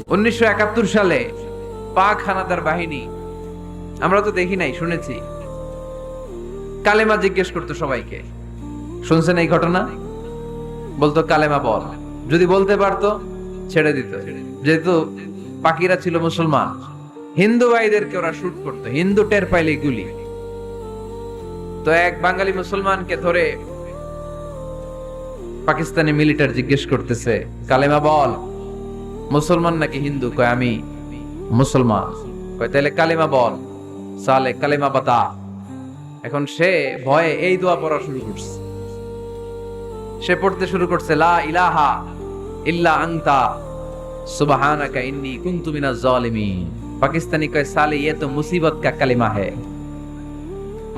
1971 সালে পাক হানাদার বাহিনী, আমরা তো দেখি নাই, শুনেছি, কালেমা জিজ্ঞেস করতো সবাইকে। শুনছেন এই ঘটনা? বলতো কালেমা বল, যদি বলতে পারতো ছেড়ে দিত। যেহেতু পাকিরা ছিল মুসলমান, হিন্দু ভাইদেরকে ওরা শুট করতো, হিন্দু টের পাইলে গুলি। তো এক বাঙালি মুসলমানকে ধরে পাকিস্তানি মিলিটার জিজ্ঞেস করতেছে, কালেমা বল, মুসলমান নাকি হিন্দু? কয় আমি মুসলমান। কয় তাহলে কালেমা বল, সালে কালেমা বাতা। এখন সে ভয়ে এই দোয়া পড়া শুরু করছে। সে পড়তে শুরু করছে, লা ইলাহা ইল্লা আনতা সুবহানাকা ইন্নী কুনতু মিনাজ জালিমিন। পাকিস্তানি কয় সালে ये तो मुसीबत का कलिमा है।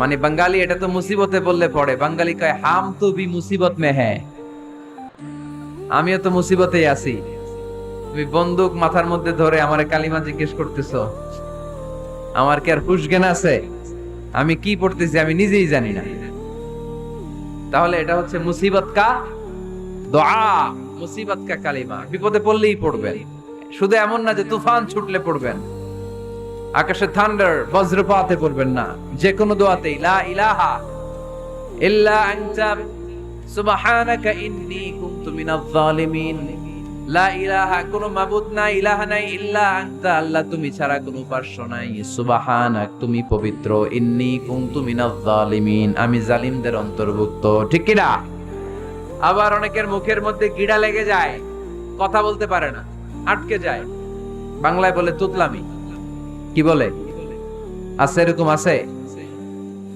মানে বাঙালি এটা তো মুসিবতে বললে পড়ে, বাঙালি কয় হাম তো ভি মুসিবত মে হ্যায়, আমিও তো মুসিবতেই আছি। তুমি বন্দুক মাথার মধ্যে ধরে আমারে কালিমা জিজ্ঞেস করতেছো, আমার কি আর হুশ জ্ঞান আছে? আমি কি পড়তেছি আমি নিজেই জানি না। তাহলে এটা হচ্ছে মুসিবত কা দোয়া, মুসিবত কা কালিমা। বিপদে পড়লেই পড়বেন, শুধু এমন না যে তুফান ছুটলে পড়বেন, আকাশে থান্ডার বজ্রপাতে পড়বেন না। যে কোনো দোয়াতেই লা ইলাহা ইল্লা আনতা সুবহানাকা ইন্নী কুনতু মিনাজ জালিমিন। লা ইলাহা, কোনো মাবুদ নাই, ইলাহা নাই, ইল্লা আনতা, আল্লাহ তুমি ছাড়া কোনো উপাস্য নাই, সুবহানাক তুমি পবিত্র, ইন্নী কুনতু মিনাজ জালিমিন আমি জালিমদের অন্তর্ভুক্ত। ঠিক কি না? আবার অনেকের মুখের মধ্যে গিড়া লেগে যায়, কথা বলতে পারে না, আটকে যায়। বাংলায় বলে তুতলামি। কি বলে? আছে, এরকম আছে।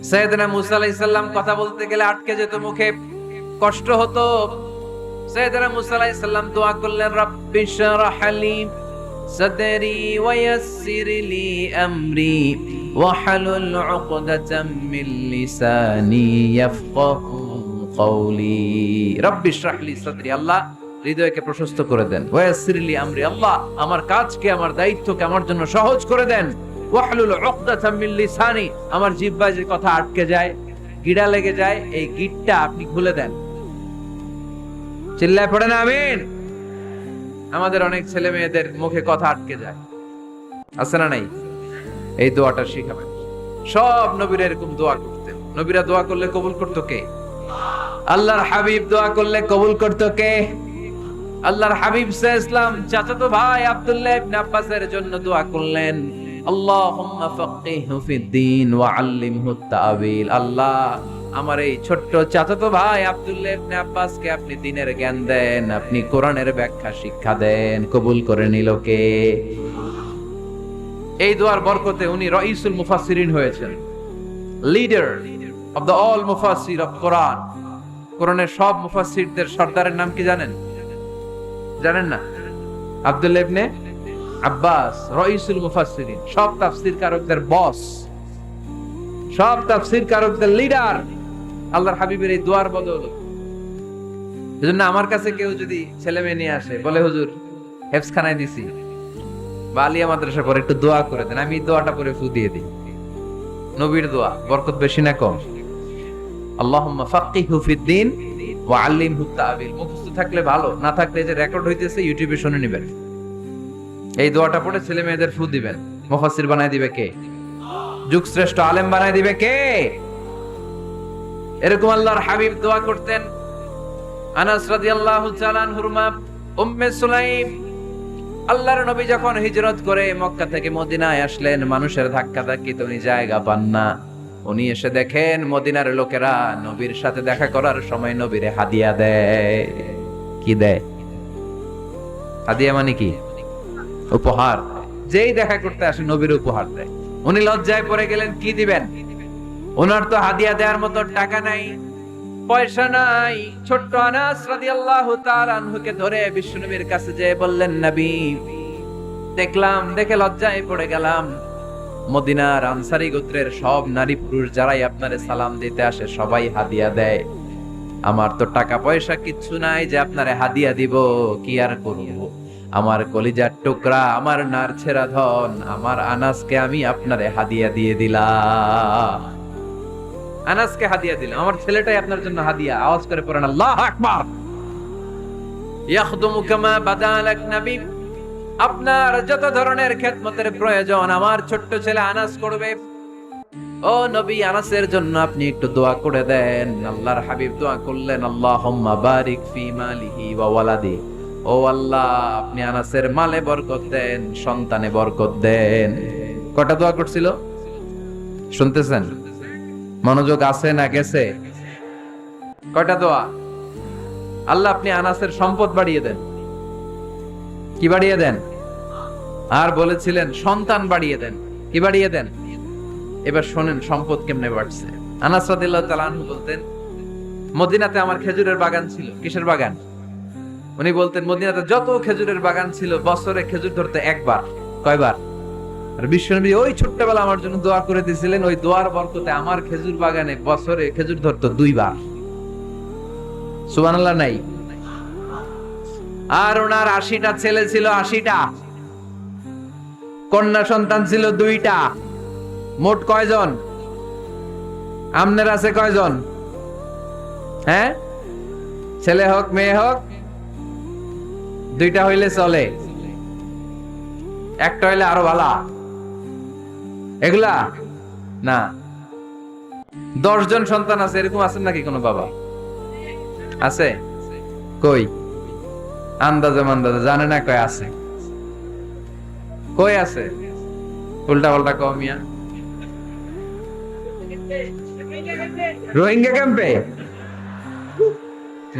সাইয়েদনা মুসা আলাইহিস সালাম কথা বলতে গেলে আটকে যেত, মুখে কষ্ট হতো। সাইয়েদনা মুসা আলাইহিস সালাম দোয়া করলেন, রাব্বি শরহ লি সাদরি ওয়া ইয়াসসির লি আমরি ওয়াহলুল উকদাতাম মিন লিসানি ইয়াফকাহু কওলি। রাব্বি শরহ লি সাদরি, আল্লাহ হৃদয়কে প্রশস্ত করে দেন। ওয়া ইয়াসসির লি আমরি, আল্লাহ আমার কাজকে, আমার দায়িত্বকে আমার জন্য সহজ করে দেন। ওয়াহলুল উকদাতাম মিন লিসানি, আমার জিহ্বায় যে কথা আটকে যায়, গিড়া লেগে যায়, এই গিটটা আপনি খুলে দেন। চিল্লায় পড়েন আমিন। আমাদের অনেক ছেলে মেয়েদের মুখে কথা আটকে যায়, আছে না নাই? এই দোয়াটা শিখাবেন। সব নবীরা এরকম দোয়া করতেন। নবীরা দোয়া করলে কবুল করতো কে? আল্লাহর হাবিব দোয়া করলে কবুল করতো কে? আল্লাহর হাবিব সাল্লাল্লাহু আলাইহি ওয়াসাল্লাম চাচাতো ভাই আব্দুল্লাহ ইবনে আব্বাসের জন্য দোয়া করলেন, আল্লাহুম্মা ফাক্কিহহু ফিদ-দীন ওয়া আল্লিমহু আত-তা'বীল। আল্লাহ আমার এই ছোট্ট চাচাতো ভাই আব্দুল্লাহ ইবনে আব্বাসকে আপনি দ্বীনের জ্ঞান দেন, আপনি কোরআনের ব্যাখ্যা শিক্ষা দেন। কবুল করে নিল কে? এই দোয়ার বরকতে উনি রাইসুল মুফাসসিরিন হয়েছেন, লিডার অফ দ্য অল মুফাসসির অফ কোরআন। কোরআনের সব মুফাসসিরদের সর্দারের নাম কি জানেন? জানেন না? আব্দুল্লাহ ইবনে আব্বাস রাইসুল মুফাসসিরিন, সব তাফসীর কারকদের বস, সব তাফসীর কারকদের লিডার। আল্লাহর হাবিবের এই দোয়ার বদৌলত। এজন্য আমার কাছে কেউ যদি ছেলে মেয়ে নিয়ে আসে, বলে হুজুর হেফজখানায় দিছি বা আলিয়া মাদ্রাসা করে একটু দোয়া করে দেন, আমি দোয়াটা পরে ফু দিয়ে দিই। নবীর দোয়া, বরকত বেশি না কম? আল্লাহুম্মা ফাক্কিহহু ফিদ-দীন ওয়া আল্লিমহু আত-তা'বীল। মুখস্থ থাকলে ভালো, না থাকলে যে রেকর্ড হইতেছে ইউটিউবে শুনে নেবেন। এই দোয়াটা পড়ে ছেলে মেয়েদের ফু দিবেন। মুফাসসির বানায় দিবে কে? যুগশ্রেষ্ঠ আলেম বানায় দিবে কে? এরকম আল্লাহর হাবিব দোয়া করতেন। আনাস রাদিয়াল্লাহু তাআলা আনহুর মা উম্মে সুলাইম, আল্লাহর নবী যখন হিজরত করে মক্কা থেকে মদিনায় আসলেন, মানুষের ধাক্কাধাক্কিতে উনি জায়গা পান না। উনি এসে দেখেন মদিনার লোকেরা নবীর সাথে দেখা করার সময় নবীরে হাদিয়া দেয়। কি দেয়? হাদিয়া মানে কি? উপহার। যেই দেখা করতে আসে নবীর উপহার দেয়। উনি লজ্জায় পড়ে গেলেন, কি দিবেন? ওনার তো হাদিয়া দেওয়ার মতো টাকা নাই, পয়সা নাই। ছোট্ট আনাস রাদিয়াল্লাহু তাআলা আনহুকে ধরে বিশ্বনবীর কাছে যেয়ে বললেন, নবী দেখলাম, দেখে লজ্জায় পড়ে গেলাম, মদিনার আনসারী গোত্রের সব নারী পুরুষ যারাই আপনারে সালাম দিতে আসে সবাই হাদিয়া দেয়। আমার তো টাকা পয়সা কিচ্ছু নাই যে আপনারে হাদিয়া দিব, কি আর করব? আমার কলিজার টুকরা, আমার নারছেরা ধন, আমার আনাসকে আমি আপনারে হাদিয়া দিয়ে দিলাম। আনাসকে হাদিয়া দিলাম, আমার ছেলেটাই আপনার জন্য হাদিয়া। আওয়াজ করে পড়েন আল্লাহু আকবার। ইয়াখদুমু কামা বাদালাক নবী আপনার যত ধরনের খেদমতের প্রয়োজন আমার ছোট্ট ছেলে আনাস করবে। ও নবী, আনাসের জন্য আপনি একটু দোয়া করে দেন। আল্লাহর হাবিব দোয়া করলেন, আল্লাহুম্মা বারিক ফি মালিহি ওয়া ওয়ালাদি। ও আল্লাহ, আপনি আনাসের মালে বরকত দেন, সন্তানে বরকত দেন। কটা দোয়া করছিল শুনতেছেন? মনোযোগ আছে না গেছে? কয়টা দোয়া? আল্লাহ আপনি আনাসের সম্পদ বাড়িয়ে দেন। কি বাড়িয়ে দেন? আর বলেছিলেন সন্তান বাড়িয়ে দেন। কি বাড়িয়ে দেন? এবার শোনেন সম্পদ কেমনে বাড়ছে। আনাস রাদিয়াল্লাহু তাআলা আনহু বলতেন, মদিনাতে আমার খেজুরের বাগান ছিল। কিসের বাগান? উনি বলতেন মদিনাতে যত খেজুরের বাগান ছিল বছরে খেজুর ধরতে একবার। কয়বার? আর বিশ্বনবী ওই ছোট্টবেলা আমার জন্য দোয়া করে দিয়েছিলেন, ওই দোয়ার বরকতে আমার খেজুর বাগানে বছরে খেজুর ধরতো 2 বার। সুবহানাল্লাহ নাই? আর ওনার 80টা ছেলে ছিল, 80টা। কন্যা সন্তান ছিল 2টা। মোট কয়জন? আমনের আছে কয়জন? হ্যাঁ, ছেলে হোক মেয়ে হোক 2টা হইলে চলে, একটা হইলে আরো ভালো। এগুলা না, 10 জন সন্তান আছে, এরকম আছেন নাকি কোনো বাবা? আছে? কই আন্দাজে মান্দাজে জানে না কয় আছে? কই আছে? উল্টা পাল্টা কমিয়া রোহিঙ্গা ক্যাম্পে।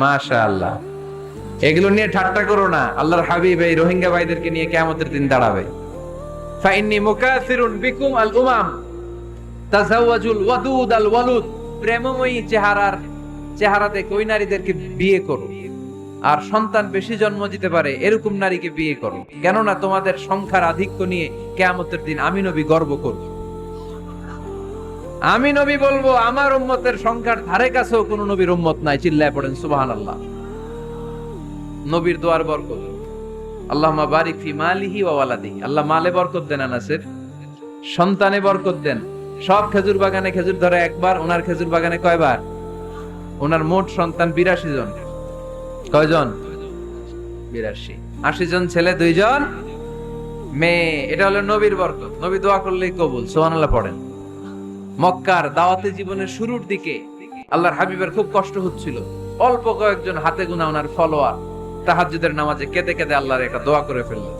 মাশাআল্লাহ, এগুলো নিয়ে ঠাট্টা করো না। আল্লাহর হাবিব এই রোহিঙ্গা ভাইদেরকে নিয়ে কিয়ামতের দিন দাঁড়াবে। ফাইন্নী মুকাসিরুন বিকুম আল উমাম তাজাওয়াজুল ওয়াদুদ আল ওয়ালুদ। প্রেমময়ী চেহারা দেখে ওই নারীদেরকে বিয়ে করো, আর সন্তান বেশি জন্ম দিতে পারে এরকম নারীকে বিয়ে করো। কেননা তোমাদের সংখ্যার আধিক্য নিয়ে কিয়ামতের দিন আমি নবী গর্ব করব। আমি নবী বলবো আমার উম্মতের সংখ্যার ধারে কাছেও কোন নবীর উম্মত নাই। চিল্লায় পড়েন সুবহানাল্লাহ। নবীর দোয়ার বরকত। আল্লাহুম্মা বারিক ফি মালিহি ওয়া ওয়ালাদিহি। আল্লাহ মালে বরকত দেন, আনাসের সন্তানে বরকত দেন। সব খেজুর বাগানে খেজুর ধরে একবার, ওনার খেজুর বাগানে কয়বার? ওনার মোট সন্তান 82 জন। কয়জন? 82। 80 জন ছেলে, 2 জন মেয়ে। এটা হলো নবীর বরকত। নবী দোয়া করলেই কবুল। সুবহানাল্লাহ পড়েন। মক্কার দাওয়াতে জীবনের শুরুর দিকে আল্লাহর হাবিবের খুব কষ্ট হচ্ছিল। অল্প কয়েকজন হাতে গোনা ওনার ফলোয়ার তাহাজ্জুদের নামাজে কেঁদে কেঁদে আল্লাহর একটা দোয়া করে ফেললেন,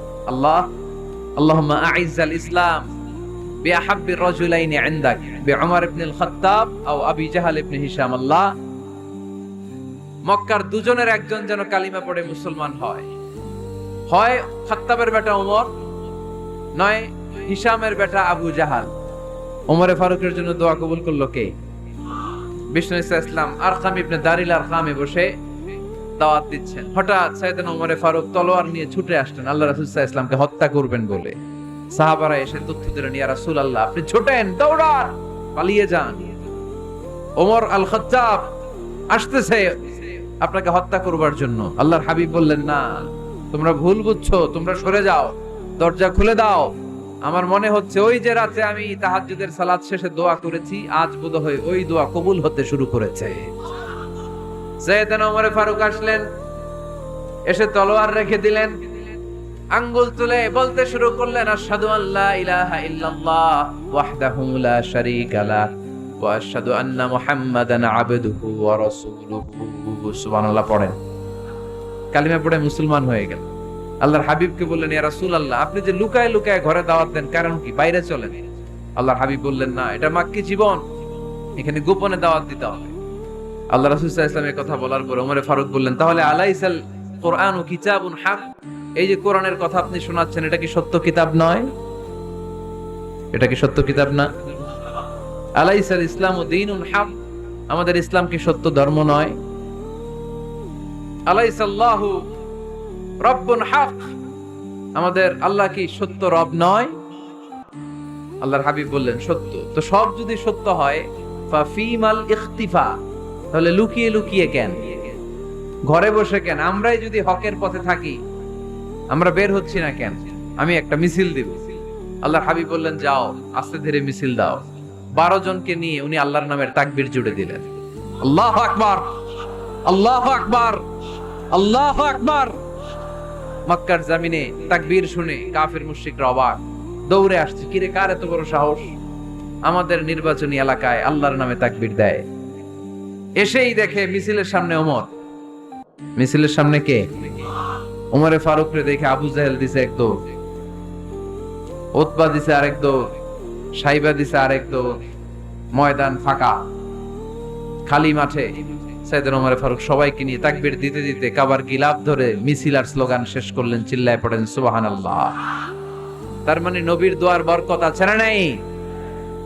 আল্লাহুম্মা আইজ্জাল ইসলাম বিআহাব্বি রাজুলাইনি ইনদাক বিউমর ইবনে আল খাত্তাব আও আবি জাহাল ইবনে হিশাম। আল্লাহ, মক্কার দুজনের একজন যেন কালিমা পড়ে মুসলমান হয়। হয় খাত্তাবের বেটা ওমর, নয় হিশামের বেটা আবু জাহাল। ওমরে ফারুকের জন্য দোয়া কবুল করলো কে? বিষ্ণু ইসলাম আরকাম ইবনে দারিল আরকামে বসে দাওয়াত দিচ্ছেন। হঠাৎ সাইয়েদনা ওমরে ফারুক তলোয়ার নিয়ে ছুটে আসলেন আল্লাহ রাসূল সাল্লাল্লাহু আলাইহি ওয়াসাল্লামকে হত্যা করবেন বলে। সাহাবারা এসে তথ্য দিলেন, ইয়া রাসূলুল্লাহ আপনি ছোটেন, দৌড়ান, পালিয়ে যান। ওমর আল খাত্তাব আসতেছে আপনাকে হত্যা করবার জন্য। আল্লাহর হাবিব বললেন, না, তোমরা ভুল বুঝছো, তোমরা সরে যাও, দরজা খুলে দাও। আমার মনে হচ্ছে ওই যে রাতে আমি তাহাজ্জুদের সালাত শেষে দোয়া করেছি, আজ বোধহয় ওই দোয়া কবুল হতে শুরু করেছে। সাইয়েদনা ওমর ফারুক আসলেন, এসে তলোয়ার রেখে দিলেন, আঙ্গুল তুলে বলতে শুরু করলেন, আশহাদু আল্লা ইলাহা ইল্লাল্লাহ ওয়াহদাহু লা শারীকা লাহ ওয়া আশহাদু আন্না মুহাম্মাদান আবদুহু ওয়া রাসূলুহু। সুবহানাল্লাহ পড়েন। কালিমা পড়ে মুসলমান হয়ে গেল। আল্লাহর হাবিবকে বললেন, ইয়া রাসূলুল্লাহ আপনি যে লুকায় লুকায় ঘরে দাওয়াত দেন, কারণ কি? বাইরে চলেন। আল্লাহর হাবিব বললেন, না, এটা মাক্কি জীবন, এখানে গোপনে দাওয়াত দিতে হবে। আল্লাহ রাসূল সাল্লাল্লাহু আলাইহি ওয়াসাল্লামের কথা বলার পর ওমর ফারুক বললেন, তাহলে আলাইসাল কুরআনু কিতাবুন হক, এই যে কোরআনের কথা আপনি শোনাচ্ছেন এটা কি সত্য কিতাব নয়? এটা কি সত্য কিতাব না? আলাইসাল ইসলামু দীনুন হক, আমাদের ইসলাম কি সত্য ধর্ম নয়? আলাইসাল্লাহু রব্বুন হক, আমাদের আল্লাহ কি সত্য রব নয়? আল্লাহর হাবিব বললেন, সত্য। তো সব যদি সত্য হয়, ফাফিমাল ইখতিফা, তাহলে লুকিয়ে লুকিয়ে কেন, ঘরে বসে কেন? আমরাই যদি হকের পথে থাকি, আমরা বের হচ্ছি না কেন? আমি একটা মিছিল দিব। আল্লাহর হাবিব বললেন, যাও, আস্তে ধীরে মিছিল দাও। 12 জনকে নিয়ে উনি আল্লাহর নামের তাকবীর জুড়ে দিলেন। আল্লাহু আকবার, আল্লাহু আকবার, আল্লাহু আকবার। মক্কার জমিনে তাকবীর শুনে কাফির মুশরিকরা অবাক, দৌড়ে আসছে, কিরে কার এত বড় সাহস আমাদের নির্বাচনী এলাকায় আল্লাহর নামে তাকবীর দেয়। এসেই দেখে মিছিলের সামনে ওমর। মিছিলের সামনে কে? ওমরে ফারুক রে দেখে আবু জাহেল দিছে এক দৌড়, উতবা দিছে আরেক দৌড়, সাইবা দিছে আরেক দৌড়। ময়দান ফাঁকা, খালি মাঠে সাইয়েদনা ওমর ফারুক সবাইকে নিয়ে তাকবীর দিতে দিতে কাবার গিলাফ ধরে মিছিল আর স্লোগান শেষ করলেন, চিল্লায় পড়েন সুবহানাল্লাহ। তার মানে নবীর দোয়ার বরকত আছে না নাই?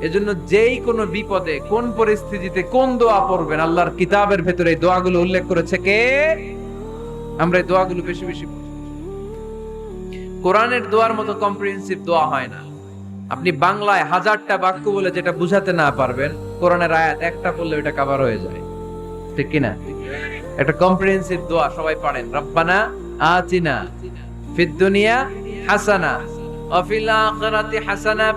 এজন্য যেই কোনো বিপদে কোন পরিস্থিতিতে কোন দোয়া পড়বেন, আল্লাহর কিতাবের ভেতরে এই দোয়াগুলো উল্লেখ করেছে কে? আমরা এই দোয়াগুলো বেশি বেশি পড়ি। কোরআনের দোয়ার মতো কম্প্রিহেন্সিভ দোয়া হয় না। আপনি বাংলায় 1000টা বাক্য বলে যেটা বুঝাতে না পারবেন, কোরআনের আয়াত একটা বললে ওটা কভার হয়ে যায়, ঠিক কি না? একটা কম্প্রিহেন্সিভ দোয়া সবাই পড়েন, রব্বানা আতিনা ফিদ দুনিয়া হাসানা ওয়া ফিল আখিরাতি হাসানা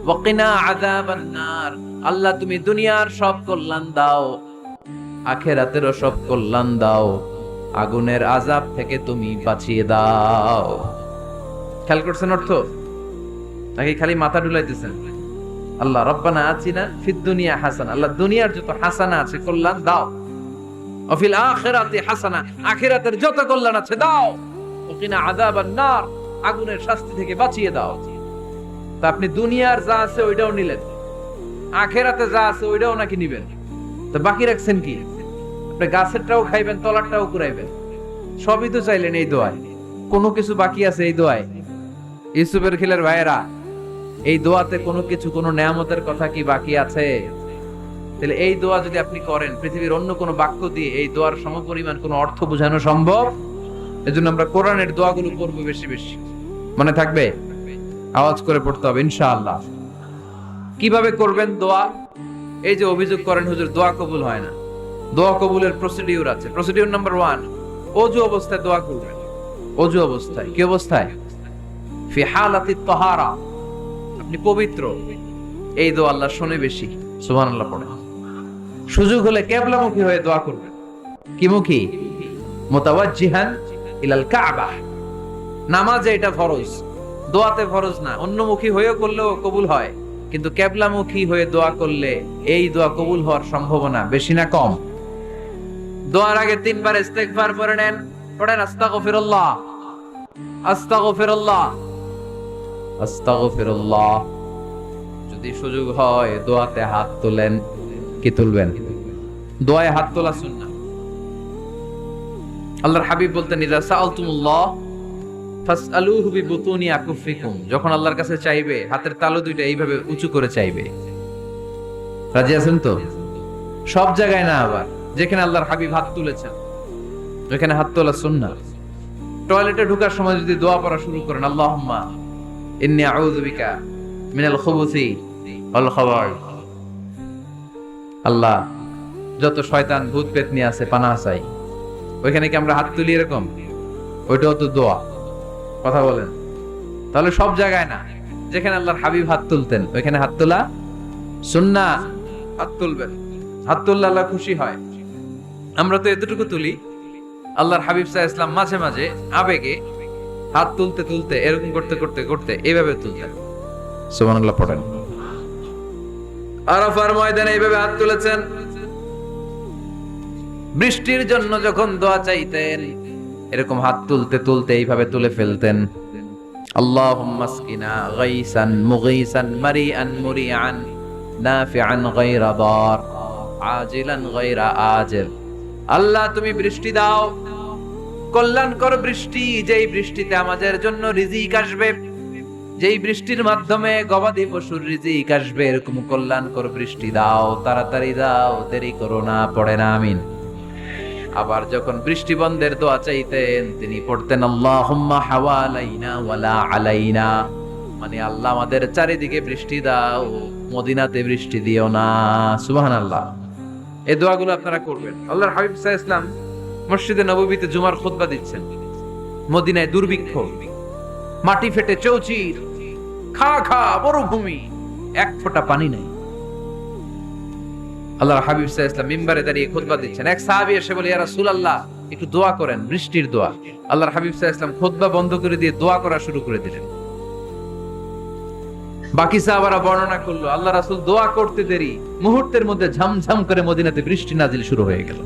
ওয়া কিনা আযাবান নার। আল্লাহ তুমি দুনিয়ার সব কল্যাণ দাও, আখিরাতেরও সব কল্যাণ দাও, আগুনের আযাব থেকে তুমি বাঁচিয়ে দাও। খেয়াল করছেন অর্থ নাকি খালি মাথা ডুলাইতেছেন? আল্লাহ রব্বানা আতিনা ফিদ দুনিয়া হাসানা, আল্লাহ দুনিয়ার যত হাসানা আছে কল্যাণ দাও, ওয়া ফিল আখিরাতি হাসানা, আখিরাতের যত কল্যাণ আছে দাও, ওয়া কিনা আযাবান নার, আগুনের শাস্তি থেকে বাঁচিয়ে দাও। তা আপনি দুনিয়ার যা আছে ওইটাও নিলেন, আখিরাতে যা আছে ওইটাও নাকি নিবেন, তো বাকি রাখছেন কি? আপনি গাছেরটাও খাইবেন, তলারটাও কুড়াইবেন, সবই তো চাইলেন এই দোয়ায়। কোনো কিছু বাকি আছে এই দোয়ায়? ইউসুফের খিলের ভাইয়েরা, এই দোয়াতে কোনো কিছু, কোনো নেয়ামতের কথা কি বাকি আছে? তাহলে এই দোয়া যদি আপনি করেন, পৃথিবীর অন্য কোনো বাক্য দিয়ে এই দোয়ার সমপরিমাণ কোনো অর্থ বোঝানো সম্ভব? এজন্য আমরা কোরআনের দোয়াগুলো পড়বো বেশি বেশি। মনে থাকবে? আওয়াজ করে পড়তে হবে ইনশাআল্লাহ। কিভাবে করবেন দোয়া? এই যে অভিযোগ করেন হুজুর দোয়া কবুল হয় না, দোয়া কবুলের প্রসিডিউর আছে। প্রসিডিউর নাম্বার 1, ওযু অবস্থায় দোয়া করবেন। ওযু অবস্থায়, কি অবস্থায়? ফি হালাতিত তাহারা, আপনি পবিত্র, এই দোয়া আল্লাহ শুনে বেশি, সুবহানাল্লাহ পড়েন। সুযোগ হলে কিবলামুখী হয়ে দোয়া করবেন। কি মুখী? মুতাওয়াজ্জিহান ইলাল কাবা। নামাজে এটা ফরজ, দোয়াতে ফরজ না। অন্যমুখী হয়েও করলেও কবুল হয়, কিন্তু কিবলামুখী হয়ে দোয়া করলে এই দোয়া কবুল হওয়ার সম্ভাবনা বেশি না কম? দোয়ার আগে 3 বার ইস্তিগফার পড়ে নেন। পড়েন আস্তাগফিরুল্লাহ, আস্তাগফিরুল্লাহ, আস্তাগফিরুল্লাহ। যদি সুযোগ হয় দোয়াতে হাত তোলেন। কি তুলবেন? দোয়ায় হাত তোলা সুন্নাহ। আল্লাহর হাবিব বলতেন, ইযা সাআলতুমুল্লাহ ফাসআলুহু বিবুতুনি আকুফিকুম। যখন আল্লাহর কাছে চাইবে, হাতের তালু দুইটা এইভাবে উঁচু করে চাইবে। রাজি আছেন তো? সব জায়গায় না, আবার যেখানে আল্লাহর হাবিব হাত তুলেছেন ওখানে হাত তোলা সুন্নাহ। টয়লেটে ঢোকার সময় যদি দোয়া পড়া শুরু করেন, আল্লাহুম্মা ইন্নী আউযু বিকা মিনাল খুবুসি ওয়াল খাবাইস, আল্লাহ যত শয়তান ভূত পেতনি আছে পানাহ চাই। ওইখানে কি আমরা হাত তুলি এরকম? ওইটাও তো দোয়া। কথা বলেন? তাহলে সব জায়গায় না, যেখানে আল্লাহর হাবিব হাত তুলতেন ওইখানে হাত তোলা সুন্নাহ। হাত তুলবেন, হাত তুললে আল্লাহ খুশি হয়। আমরা তো এতটুকু তুলি, আল্লাহর হাবিব সাল্লাল্লাহু আলাইহি ওয়াসাল্লাম মাঝে মাঝে আবেগে হাত তুলতে তুলতে এরকম করতে করতে করতে এইভাবে তুলতেন। সুবহানাল্লাহ পড়েন। আরাফার ময়দানে এইভাবে হাত তুলেছেন। বৃষ্টির জন্য যখন দোয়া চাইতেন এরকম হাত তুলতে তুলতে এইভাবে তুলে ফেলতেন। আল্লাহুম্মা আসকিনা গাইসান মুগীসান মারিআন মুরিআন নাফিআন গায়রা দার আজিলান গায়রা আজিল। আল্লাহ তুমি বৃষ্টি দাও, কল্যাণকর বৃষ্টি, যেই বৃষ্টিতে আমাদের জন্য রিজিক আসবে, যেই বৃষ্টির মাধ্যমে গবাদি পশুর রিজিক আসবে, এরকম কল্যাণকর বৃষ্টি দাও, তাড়াতাড়ি দাও, দেরি করো না। পড়েন আমিন। আবার যখন বৃষ্টি বন্ধের দোয়া চাইতেন তিনি পড়তেন আল্লাহুম্মা হাওয়ালাইনা ওয়ালা আলাইনা, মানে আল্লাহ আমাদের চারিদিকে বৃষ্টি দাও, মদিনাতে বৃষ্টি দিও না। সুবহানাল্লাহ। এই দোয়াগুলো আপনারা করবেন। আল্লাহর হাবিব সাল্লাল্লাহু আলাইহি ওয়াসাল্লাম মসজিদে নববীতে জুমার খুতবা দিচ্ছেন। মদিনায় দুর্ভিক্ষ, মাটি ফেটে চৌচির, খা খা মরুভূমি, এক ফোঁটা পানি নাই। আল্লাহর হাবিব সাল্লাল্লাহু আলাইহি ওয়াসাল্লাম মিম্বারে দাঁড়িয়ে খুতবা দিচ্ছেন। এক সাহাবী এসে বলে, ইয়া রাসূলুল্লাহ একটু দোয়া করেন, বৃষ্টির দোয়া। আল্লাহর হাবিব সাল্লাল্লাহু আলাইহি ওয়াসাল্লাম খুতবা বন্ধ করে দিয়ে দোয়া করা শুরু করে দিলেন। বাকি সাহাবারা বর্ণনা করলো আল্লাহ রাসূল দোয়া করতে দেরি মুহূর্তের মধ্যে ঝমঝম করে মদিনাতে বৃষ্টি নাজিল শুরু হয়ে গেল।